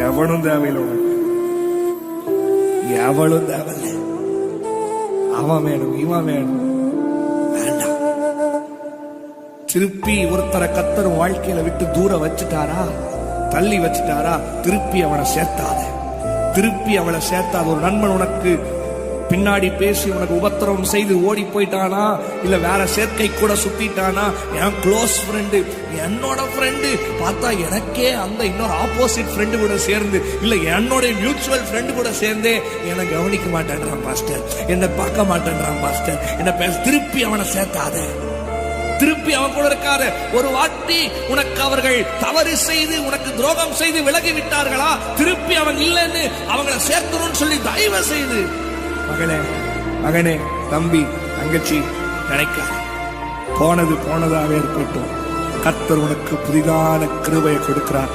எவனும் தேவையில்லை உனக்கு, எவளும் தேவையில்லை. அவன் வேணும், இவன் வேணும், வேண்டாம். திருப்பி ஒருத்தரை கர்த்தர் வாழ்க்கையில விட்டு தூரம் வச்சுட்டாரா, தள்ளி வச்சுட்டாரா, திருப்பி அவனை சேர்த்தாத, திருப்பி அவளை சேர்த்தாத. ஒரு நண்பன் உனக்கு பின்னாடி பேசி உனக்கு உபத்திரவம் செய்து ஓடி போயிட்டானா, இல்ல வேற சேர்க்கை கூட சுத்திட்டானா, என் க்ளோஸ் ஃப்ரெண்டு, என்னோட ஃப்ரெண்டு பார்த்தா எனக்கே அந்த இன்னொரு ஆப்போசிட் ஃப்ரெண்டு கூட சேர்ந்து, இல்ல என்னோட மியூச்சுவல் ஃப்ரெண்டு கூட சேர்ந்தே என்னை கவனிக்க மாட்டேன்றான் பாஸ்டர், என்னை பார்க்க மாட்டேன்றான் பாஸ்டர், என்ன பேச. திருப்பி அவனை சேர்த்தாத, திருப்பி அவன் கூட இருக்காத. ஒரு வாட்டி உனக்கு அவர்கள் தவறு செய்து உனக்கு துரோகம் செய்து விலகி விட்டார்களா, திருப்பி அவன் இல்லைன்னு அவங்களை சேர்க்கணும்னு சொல்லி தயவு செய்து மகளே, மகனே, தம்பி, தங்கச்சி நினைக்காத. போனது போனதாவே இருக்கட்டும். கர்த்தர் உனக்கு புதிதான கிருபையை கொடுக்கிறார்.